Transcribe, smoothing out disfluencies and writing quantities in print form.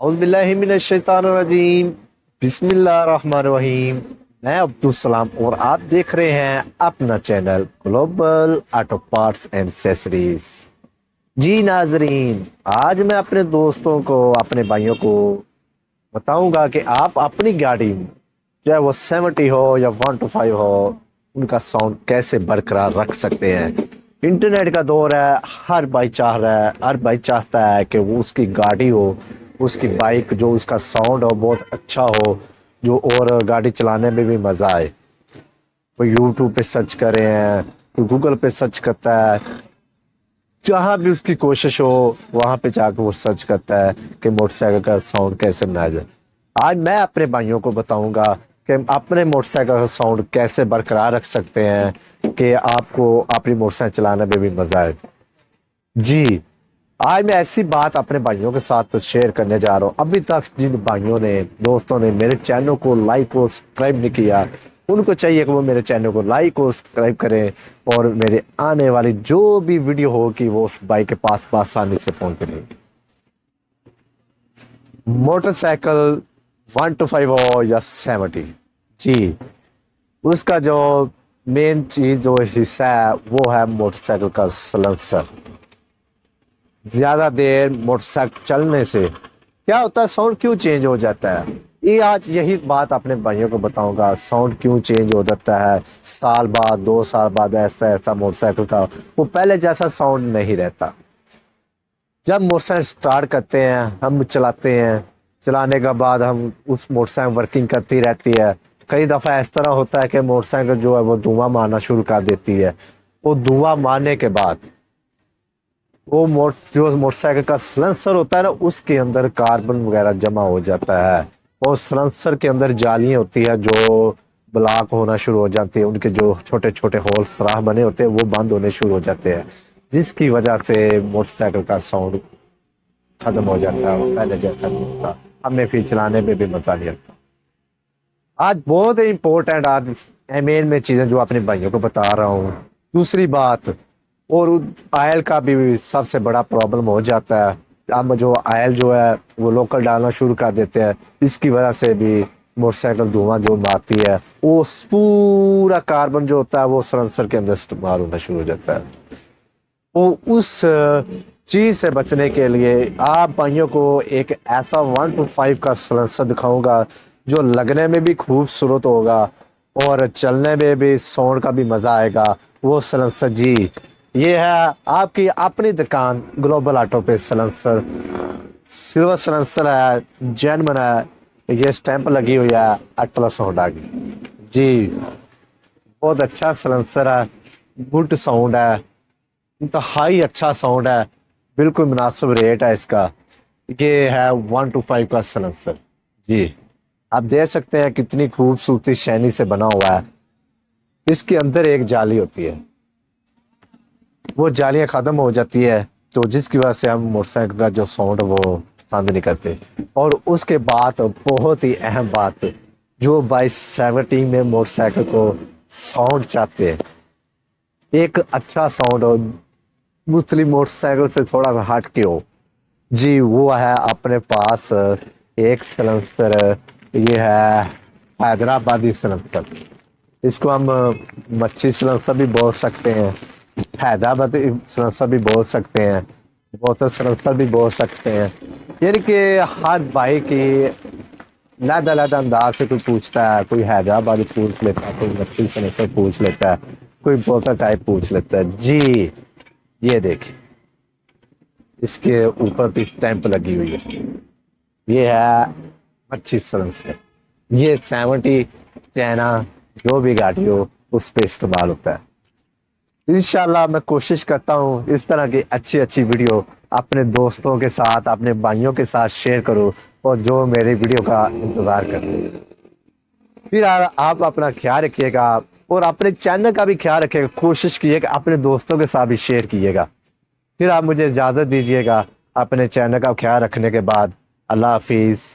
اعوذ باللہ من الشیطان الرجیم بسم اللہ الرحمن الرحیم۔ میں عبدالسلام اور آپ دیکھ رہے ہیں اپنا channel global auto parts and accessories. جی ناظرین، آج میں اپنے دوستوں کو اپنے بھائیوں کو بتاؤں گا کہ آپ اپنی گاڑی چاہے وہ 70 ہو یا 125 ہو ان کا ساؤنڈ کیسے برقرار رکھ سکتے ہیں۔ انٹرنیٹ کا دور ہے، ہر بھائی چاہ رہا ہے، ہر بھائی چاہتا ہے کہ وہ اس کی گاڑی ہو، اس کی بائک جو اس کا ساؤنڈ ہو بہت اچھا ہو، جو اور گاڑی چلانے میں بھی مزہ آئے۔ کوئی یوٹیوب پہ سرچ کرے ہیں، کوئی گوگل پہ سرچ کرتا ہے، جہاں بھی اس کی کوشش ہو وہاں پہ جا کے وہ سرچ کرتا ہے کہ موٹر سائیکل کا ساؤنڈ کیسے بنایا جائے۔ آج میں اپنے بھائیوں کو بتاؤں گا کہ اپنے موٹر سائیکل کا ساؤنڈ کیسے برقرار رکھ سکتے ہیں کہ آپ کو اپنی موٹر سائیکل چلانے میں بھی مزہ آئے۔ جی، آج میں ایسی بات اپنے بھائیوں کے ساتھ شیئر کرنے جا رہا ہوں۔ ابھی تک جن بھائیوں نے دوستوں نے میرے چینل کو لائک اور سبسکرائب نہیں کیا، ان کو چاہیے کہ وہ میرے چینل کو لائک اور سبسکرائب کریں اور میرے آنے والی جو بھی ویڈیو ہو کہ وہ اس بھائی کے پاس آسانی سے پہنچ جائے۔ موٹر سائیکل 125 ہو یا 70، جی اس کا جو مین چیز جو حصہ ہے وہ ہے موٹر سائیکل کا سلنسر۔ زیادہ دیر موٹر سائیکل چلنے سے کیا ہوتا ہے، ساؤنڈ کیوں چینج ہو جاتا ہے؟ یہ آج یہی بات اپنے بھائیوں کو بتاؤں گا، ساؤنڈ کیوں چینج ہو جاتا ہے سال بعد 2 سال بعد، ایسا موٹر سائیکل کا وہ پہلے جیسا ساؤنڈ نہیں رہتا۔ جب موٹر سائیکل سٹارٹ کرتے ہیں، ہم چلاتے ہیں، چلانے کے بعد ہم اس موٹر سائیکل ورکنگ کرتی رہتی ہے۔ کئی دفعہ اس طرح ہوتا ہے کہ موٹر سائیکل جو ہے وہ دھواں مارنا شروع کر دیتی ہے۔ وہ دھواں مارنے کے بعد وہ جو موٹر سائیکل کا سلنسر ہوتا ہے نا، اس کے اندر کاربن وغیرہ جمع ہو جاتا ہے اور سلنسر کے اندر جالیاں ہوتی ہے جو بلاک ہونا شروع ہو جاتی ہیں، ان کے جو چھوٹے چھوٹے ہول سوراخ بنے ہوتے ہیں وہ بند ہونے شروع ہو جاتے ہیں، جس کی وجہ سے موٹر سائیکل کا ساؤنڈ ختم ہو جاتا ہے، پہلے جیسا نہیں ہوتا، ہمیں پھر چلانے میں بھی مزہ نہیں آتا۔ آج بہت امپورٹنٹ مین میں چیزیں جو اپنے بھائیوں کو بتا رہا ہوں۔ دوسری بات، اور آئل کا بھی سب سے بڑا پرابلم ہو جاتا ہے۔ اب جو آئل جو ہے وہ لوکل ڈالنا شروع کر دیتے ہیں، اس کی وجہ سے بھی موٹر سائیکل دھواں جو مارتی ہے وہ پورا کاربن جو ہوتا ہے وہ سلنسر کے اندر استعمال ہونا شروع ہو جاتا ہے۔ وہ اس چیز سے بچنے کے لیے آپ بھائیوں کو ایک ایسا 125 کا سلنسر دکھاؤں گا جو لگنے میں بھی خوبصورت ہوگا اور چلنے میں بھی ساؤنڈ کا بھی مزہ آئے گا۔ وہ سلنسر جی یہ ہے آپ کی اپنی دکان گلوبل آٹو پہ سلنسر، سلور سلنسر ہے، جینمن ہے، یہ سٹیمپ لگی ہوئی ہے اٹلس ہونڈا کی۔ جی بہت اچھا سلنسر ہے، گڈ ساؤنڈ ہے، انتہائی اچھا ساؤنڈ ہے، بالکل مناسب ریٹ ہے اس کا۔ یہ ہے 125 کا سلنسر۔ جی آپ دیکھ سکتے ہیں کتنی خوبصورتی شائنی سے بنا ہوا ہے۔ اس کے اندر ایک جالی ہوتی ہے، وہ جالیاں ختم ہو جاتی ہے تو جس کی وجہ سے ہم موٹر سائیکل کا جو ساؤنڈ وہ پسند نہیں کرتے۔ اور اس کے بعد بہت ہی اہم بات، جو بائی 70 میں موٹر سائیکل کو ساؤنڈ چاہتے ہیں، ایک اچھا ساؤنڈ ہو، مختلف موٹر سائیکل سے تھوڑا سا ہٹ کے ہو، جی وہ ہے اپنے پاس ایک سلنسر، یہ ہے حیدرآبادی سلنسر۔ اس کو ہم مچھی سلنسر بھی بول سکتے ہیں، حیدرآبادی سلنسر بھی بول سکتے ہیں، بوتل سلنسر بھی بول سکتے ہیں۔ یعنی کہ ہر بھائی کی علیحدہ انداز سے کوئی پوچھتا ہے، کوئی حیدرآبادی پوچھ لیتا ہے، کوئی مچھی سلنسر پوچھ لیتا ہے، کوئی بوتل ٹائپ پوچھ لیتا ہے۔ جی یہ دیکھیں، اس کے اوپر بھی اسٹیمپ لگی ہوئی ہے، یہ ہے مچھی سلنسر۔ یہ 70 چائنا جو بھی گاڑی ہو اس پہ استعمال ہوتا ہے۔ انشاءاللہ میں کوشش کرتا ہوں اس طرح کی اچھی ویڈیو اپنے دوستوں کے ساتھ، اپنے بھائیوں کے ساتھ شیئر کروں اور جو میری ویڈیو کا انتظار کرتے ہیں۔ پھر آپ اپنا خیال رکھیے گا اور اپنے چینل کا بھی خیال رکھیے گا، کوشش کیے گا اپنے دوستوں کے ساتھ بھی شیئر کیے گا۔ پھر آپ مجھے اجازت دیجیے گا اپنے چینل کا خیال رکھنے کے بعد۔ اللہ حافظ۔